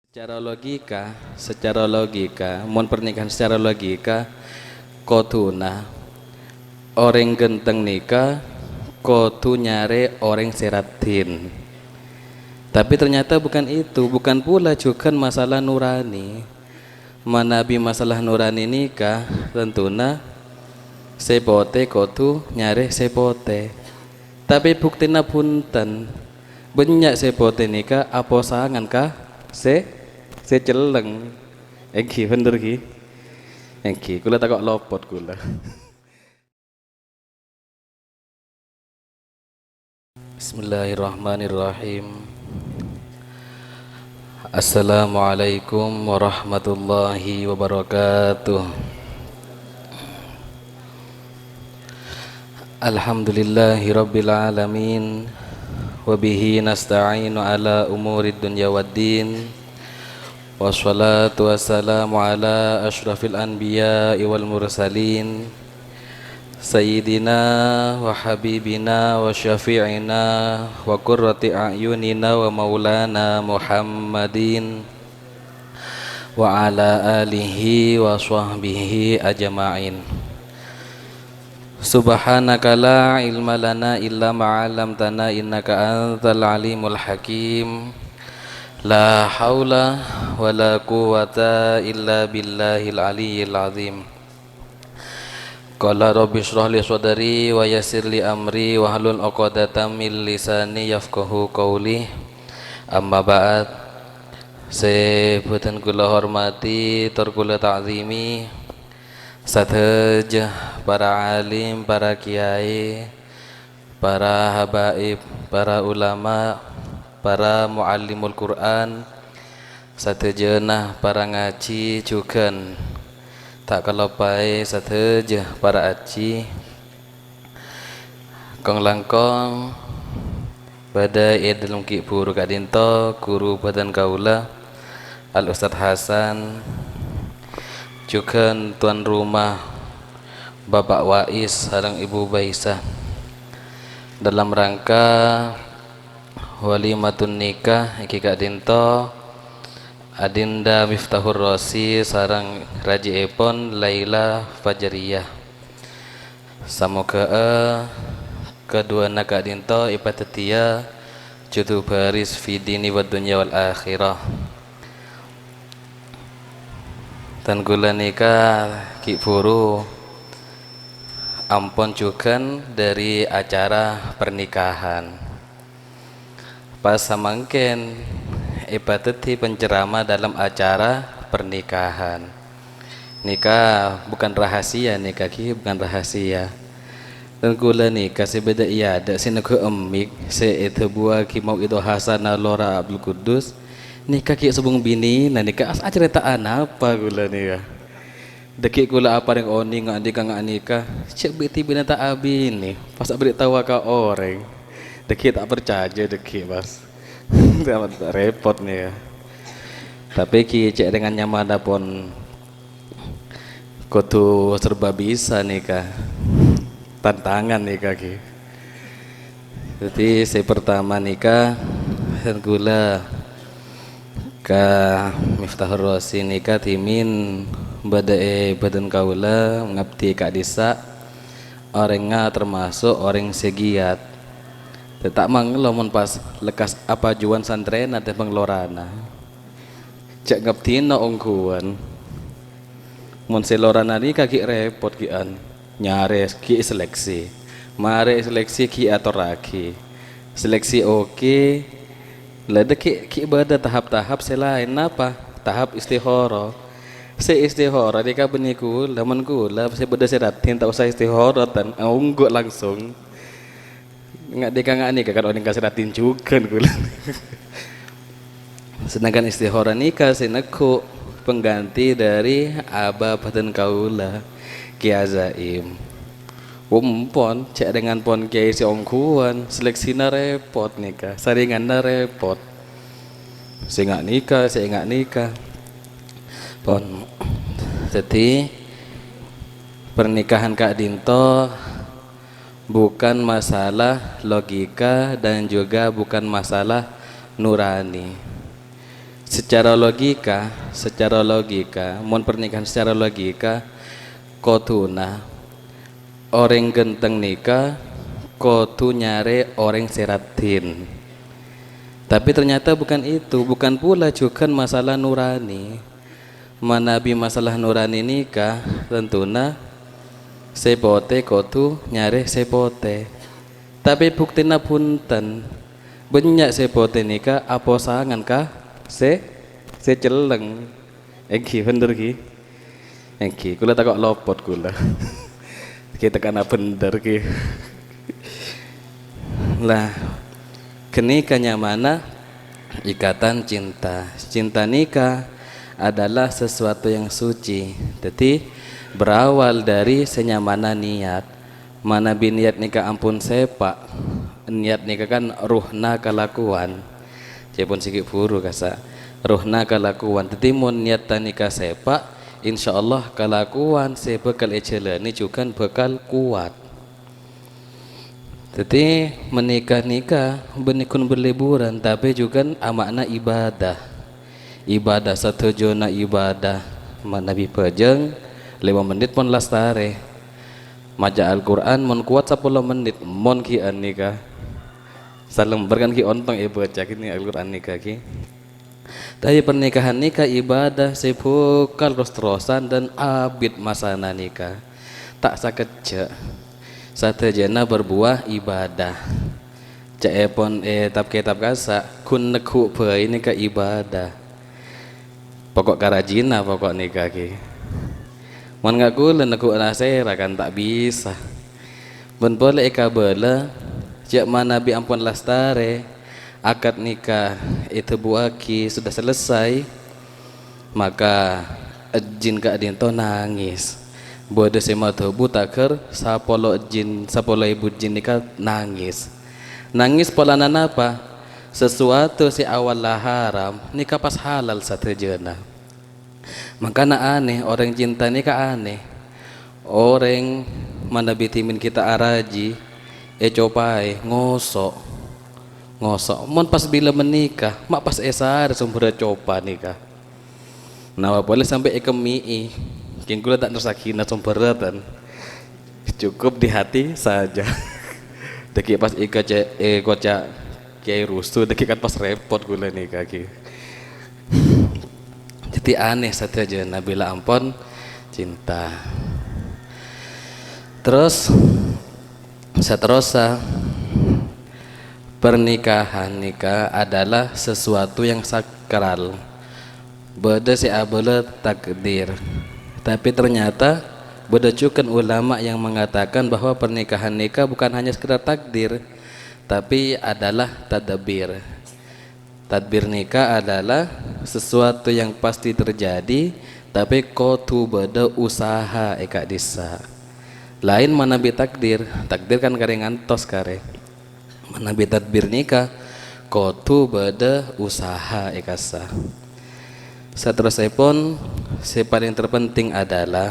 Secara logika, mun pernikahan secara logika, koduna orang genteng nikah, kodu nyare orang seratin. Tapi ternyata bukan itu, bukan pula juga masalah nurani. Manabi masalah nurani nikah, tentuna sepote kodu nyare sepote. Tapi buktina punten, banyak sepote nikah, apa sangan kah? Celeng. Engki bener ki. Engki kula takok lopot kula. Bismillahirrahmanirrahim. Assalamualaikum warahmatullahi wabarakatuh. Alhamdulillahi rabbil alamin. Wabihi nasta'inu ala umurid dunya waddin. Wassalatu wassalamu ala ashrafil anbiya'i wal mursalin Sayyidina wa habibina wa syafi'ina wa qurrati a'yunina wa maulana Muhammadin wa ala alihi wa sahbihi ajma'in. Subhanaka la ilma lana illa ma'alamtana innaka antal alimul hakim. La haula wa la quwata illa billahil aliyyil azim. Qala rabbi shrah li sadri wa yassir li amri wa hlul 'uqdatam min lisani yafqahu qawli. Amma ba'd. Sebutan kula hormati, tur kula ta'zimi sateja para alim, para kiai, para habaib, para ulama, para muallimul Quran, satejeunah para ngaji jugan tak kalapai sateje para aci kong langkong badai dalam ki buru kadinto guru badan kaula Al Ustadz Hasan jugan tuan rumah Bapak Wais sareng Ibu Baisah dalam rangka walimatun nikah iki Kak Dinto Adinda Miftahur Rosi sarang Raji Epon Laila Fajariyah. Samoga kedua anak Kak Dinto ipatetia jutu baris fidini wa dunya wal akhirah. Dan gula nikah ki buru ampun jugan dari acara pernikahan. Pas samangken ibadati penceramah dalam acara pernikahan. Nikah bukan rahasia, nikah ki bukan rahasia. Dan kula nikah sebeda iya ada sinuku emik se itu buah ki mau itu Hasan Lora Abdul Kudus. Nikah ki sebung bini, nah nikah as ceritaan apa kula nikah. Deki kula apa yang oni ngadi kang nikah, cek biti binata abi nih. Pas abri tahu ka orang. Deki tak percaya deki mas. Repot nih ya. Tapi ki cek dengan nyaman pun kudu serba bisa nikah. Tantangan nikah ki. Jadi saya pertama nikah dan gula ka Miftahur Rosi nikah timin badai badan kaula ngabdi Kak Disa orangnya termasuk orang segiat. Tak manglomun pas lekas apa juan santren ada penglorana cek ngaptina ongkuan mun selorana ni kaki repot kian nyares ki seleksi mare seleksi ki atoraki seleksi oke lada ki bada tahap-tahap selain apa tahap istihara se istihara di kabeniku lamun kula se beda seratin tak usah istihara tan unggu langsung nggak dekang nikah kan orang kasih ratin juga gula. Sedangkan istihara nikah seneku pengganti dari abah badan kaula Ki Azaim. Umpon cek dengan pon kiai si ongkuan seleksina repot nikah saringanna repot. Saya nggak nikah. Pon. Jadi pernikahan Kak Dinto bukan masalah logika dan juga bukan masalah nurani. secara logika, mohon pernikahan secara logika, kotuna orang genteng nikah, kotu nyare orang seratin. Tapi ternyata bukan itu, bukan pula juga masalah nurani. Manabi masalah nurani nikah, tentuna sepote kotu nyare sepote. Tapi buktina punten, banyak sepote nikah, apa sangan kah? Se celeng. Eki bener ki. Eki, kula takok lopot kula. Kita kana bener ki. Lah, kenikahnya mana? Ikatan cinta. Cinta nikah adalah sesuatu yang suci. Jadi berawal dari senyamana niat. Mana niat nikah ampun sepak. Niat nikah kan ruhna kelakuan. Cepun sikit buru kasa. Ruhna kelakuan. Jadi mun niat nikah sepak, insyaallah kelakuan sebekal ejelani juga bekal kuat. Jadi menikah benikun berliburan tapi juga amakna ibadah. Ibadah satu jona ibadah manabi pejeng 5 menit pun lastare. Maca Al-Qur'an mon kuat 10 menit mon ki nikah. Salam berkan ki ontong baca kini Al-Qur'an nikah ki. Tapi pernikahan nikah ibadah sebukal terus-terusan dan abid masana nikah. Tak sakecek. Satajana berbuah ibadah. Caepon tap kitab kasa kun nekhu bae nikah ibadah. Pokok karajina pokok nikah ki. Mun ngaku nekhu nasera kan tak bisa. Ben boleh eka bela jak mana bi ampun lastare akad nikah itu buaki sudah selesai, maka jin kak dinto nangis. Bodoh sema tubuh takir sapolo ibu jin nikah nangis. Nangis polanan apa? Sesuatu si awal lah haram nikah pas halal satu jena. Makanya aneh orang cinta nikah aneh. Orang mana bitimin kita araji copai ngosok mon pas bila menikah mak pas esar sumber coba nikah. Nah boleh sampai ekemi king kula tak nersakina sumberatan cukup di hati saja. Deki pas ika kocak kiai rusuh deki kan pas repot kula nikah ki. Jadi aneh saja nabila ampon cinta. Terus seterusnya pernikahan nikah adalah sesuatu yang sakral. Beda si abala takdir. Tapi ternyata beda juga ulama yang mengatakan bahwa pernikahan nikah bukan hanya sekedar takdir, tapi adalah tadbir. Tadbir nikah adalah sesuatu yang pasti terjadi, tapi kotu beda usaha eka disa. Lain manabi takdir kan karengan tos kare. Manabi tadbir nikah kotu beda usaha ekasa. Seterusnya pun si paling terpenting adalah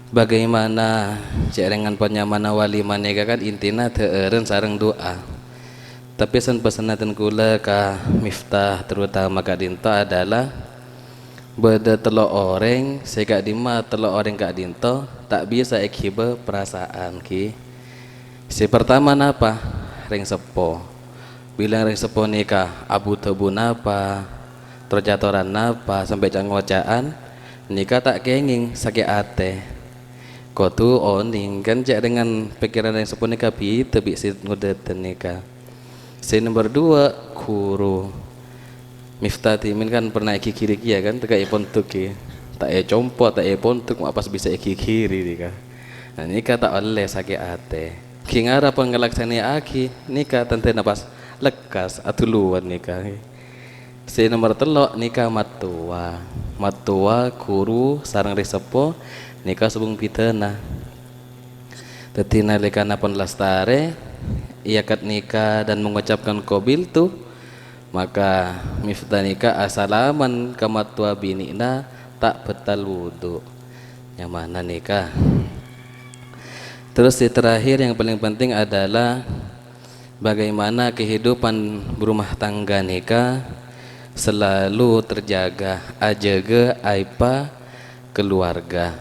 bagaimana jaringan penyamana walimah nikah kan intina teeren sareng doa. Tapi sen pesanatan kula ka Miftah terutama ka dinto adalah beda telo orang sega dima telo orang kak dinto tak bisa ekhibe perasaan ki. Si pertama napa ring sepo bilang ring sepo nikah abu tebu napa terjatoran napa sampai cangocaan nikah tak kenging sakit ate kotu oning kan cak dengan pikiran yang sepo nikah bi tebi si ngudeten nikah. Si nomor 2 guru Miftah timin kan pernah iki kiri kia kan teka pontuk ki tak compot tak pontuk mak pas bisa iki kiri nikah. Nah nikah tak oleh sakit ate kingara pengelaksani aki nikah tante napas lekas atuluan nikah. Si nomor 3 nikah matua guru sarang risepo nikah subung pitena. Teti nalika napon lastare iakat nikah dan mengucapkan qabil tu maka Miftah nikah asalaman kamatua binina tak betal wudu nyamana nikah. Terus di terakhir yang paling penting adalah bagaimana kehidupan berumah tangga nikah selalu terjaga ajaga aipa keluarga.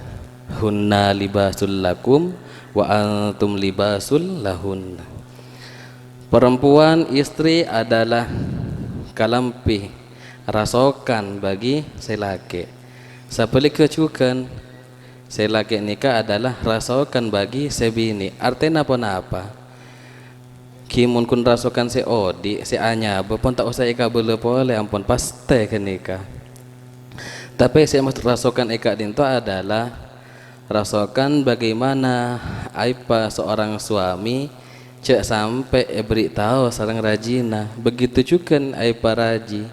Hunna libasul lakum wa antum libasul lahun. Perempuan istri adalah kalampi rasokan bagi selaki. Sapeli kecukan selaki nikah adalah rasokan bagi sebini. Artinya apa? Kimun kun rasokan se odi se anya bepon tak usah ika bele boleh ampun paste ke nikah. Tapi saya maksud rasokan ika dinto adalah rasokan bagaimana aipa seorang suami cek sampai beritahu sarang rajina. Begitu juga aipa raji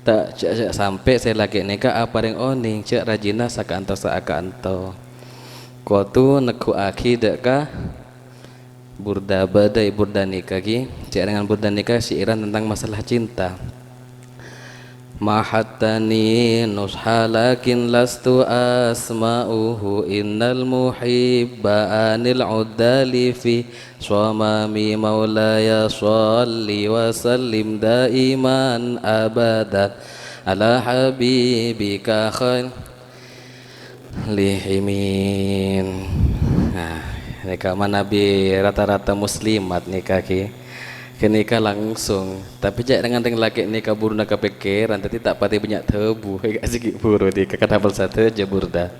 tak cek sampai saya lagi nikah apa yang oning cek rajina saka anto kotu neku aki deka burda badai burda nikah ki cek dengan burda nikah syairan tentang masalah cinta. Mahattani nusha lakin lastu asma'uhu innal muhibba anil uddali fi swamami maulaya salli wa sallim daiman abadan ala habibika khair lihimin. Nah, nikah Nabi rata-rata muslimat nikah ki kenikah langsung, tapi jak dengan laki nikah buruna kepikiran, tapi tak pati banyak tebu, agak sikit buru di kekadabel satu je burda.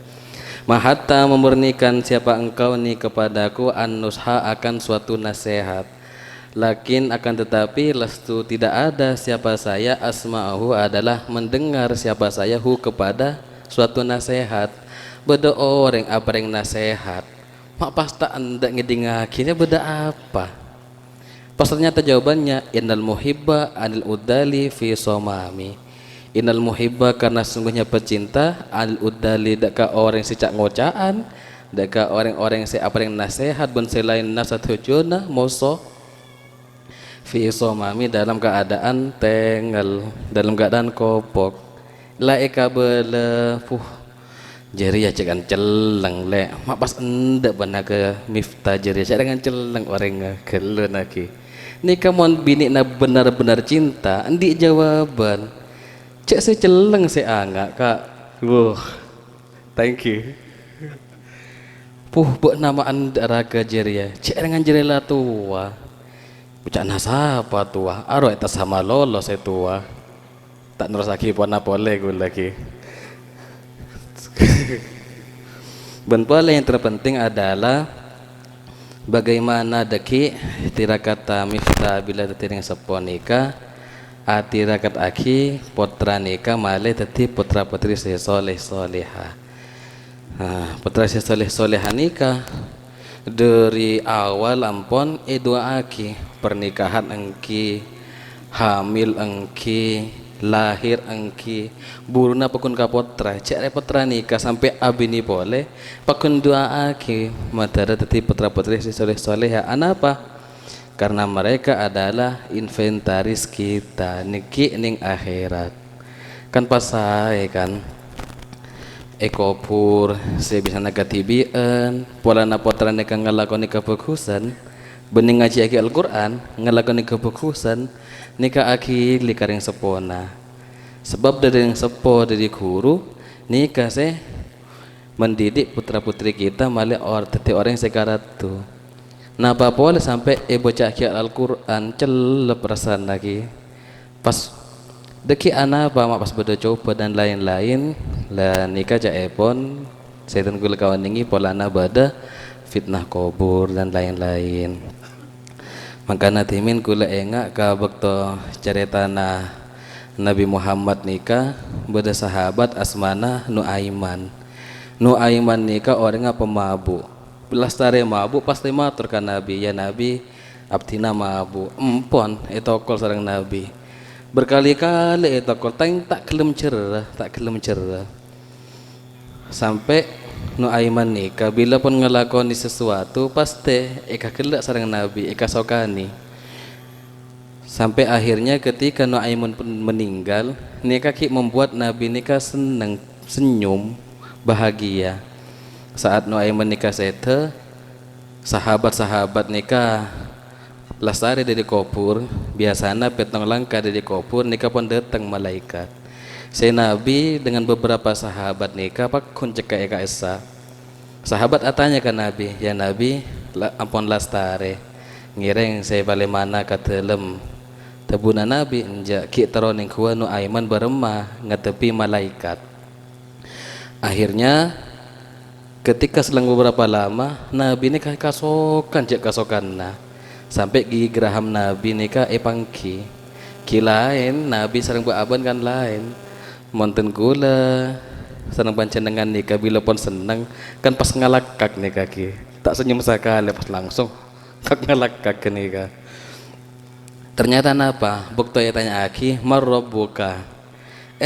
Mahatta memurnikan siapa engkau ni kepadaku an-nusha akan suatu nasihat. Lakin akan tetapi lestu tidak ada siapa saya asma'ahu adalah mendengar siapa saya hu kepada suatu nasihat. Beda orang apa yang nasihat. Mak pasta anda ngedingakinya beda apa? Pas ternyata jawabannya innal muhibba anil udali fi somami. Innal muhibba karena sungguhnya pecinta anil udali deka orang sicak ngocaan, deka orang-orang si apa yang nasihat ben selain nasat hujuna moso fi somami dalam keadaan tengel, dalam keadaan kopok. La eka bele jari ya cekan celeng le. Mak pas enda benar ke miftah jari ya dengan celeng orang gelen lagi. Nikah mon bini na benar-benar cinta andi jawaban cek saya celeng saya angga kak thank you buat nama anda raga jeria cek dengan jerela tua pucak nasapa tua aro eta sama lolos saya tua tak nurus lagi pun apa gue lagi ben yang terpenting adalah bagaimana deki tirakata miftah bila tetiring sepon nikah atirakat aki potra nikah male teti putra putri soleh soleha. Putra soleh soleha nikah dari awal ampon dua aki pernikahan engki hamil engki lahir engki buruna pakun kapotra cek potra nikah sampai abini boleh pakun dua aki matara teti putra putri si soleh soleha anapa karena mereka adalah inventaris kita niki ning akhirat kan pasai kan ekopur saya bisa nakatibian pola na potra nikah ngalakoni kefokusan bening ngaji aki Al-Quran ngalakoni kefokusan nikah aki likaring sepona sebab dari yang sepo dari guru nikah saya mendidik putra putri kita malah orang yang sekarat tu napa boleh sampai bocah aki Al-Quran celep perasaan lagi pas deki anak apa pas beda coba dan lain-lain lah nikah jaepon saya tunggu kawan ini pola bada fitnah kubur dan lain-lain. Makana timin kula engak ka bekto ceritana Nabi Muhammad nikah beda sahabat asmana Nuaiman. Nuaiman nikah orangnya pemabuk. Pelastari mabuk pasti matur kan Nabi, ya Nabi abdina mabuk. Empon etokol sareng Nabi. Berkali-kali etokol tak kelem cerah. Sampai Nuaiman nikah bila pun ngelakoni sesuatu pasti eka kelak sareng Nabi eka sokani sampai akhirnya ketika Nuaiman pun meninggal nikah ki membuat Nabi nikah senang senyum bahagia saat Nuaiman nikah sete sahabat-sahabat nikah Lastari dari kopur biasanya petong langkah dari kopur nikah pun datang malaikat. Saya Nabi dengan beberapa sahabat nikah pak kuncek eka esa. Sahabat atanya ke Nabi, ya Nabi, ampun lastare. Ngireng saya balik mana katelem. Tabuna Nabi enjak ki teroning kuwa nu aiman beremah ngatepi malaikat. Akhirnya ketika selang beberapa lama Nabi ini kasokan cek kasokanna sampai gigi geraham Nabi nikah pangki kilain Nabi sareng baaban kan lain monten gula seneng pancenengan nikah bila pun seneng kan pas ngalakak nikah ki tak senyum sekali pas langsung tak ngalakak nikah. Ternyata napa bukti ya tanya aki marrabbuka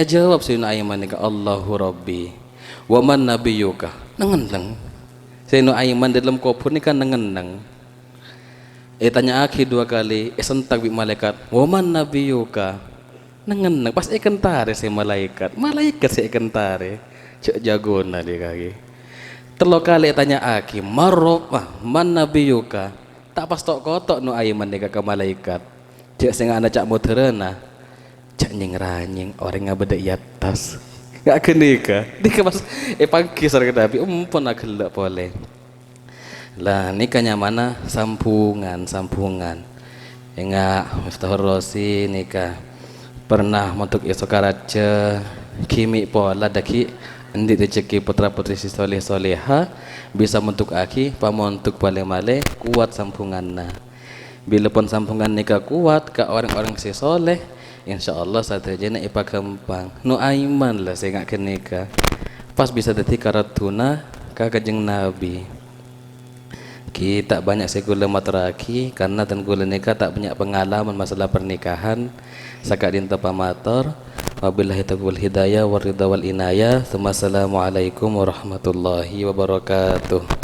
jawab sinu aiman nikah Allahu Rabbi wa man nabiyuka nengeneng sinu aiman dalam kubur nikah nengeneng. Tanya aki dua kali sentak bi malaikat wa man nabiyuka nengeneng pas kentare si malaikat si kentare cek jagona dia kaki telo kali tanya aki man nabiyuka tak pas tok kotok nu aiman nikah ke malaikat cek sing ana cak moderna cak nying ranying orang ngabeda i atas gak kenika dika pas pangki sareng Nabi pun agelak boleh lah nikahnya mana sampungan enggak Miftahur Rosi nikah pernah untuk isokaraja kimi pola daki endi rezeki putra putri si soleh soleha bisa mentuk aki pamontuk paling male kuat sampunganna bila pun sampungan nikah kuat ke orang-orang si soleh insyaallah satajana ipa gampang nu aiman lah saya nggak kenika pas bisa dadi karatuna ka kajeng Nabi. Kita banyak segula matraki karena tenggula nikah tak banyak pengalaman masalah pernikahan sakak dinta pamator wabillahi taufiq hidayah waridha wal inayah. Assalamualaikum warahmatullahi wabarakatuh.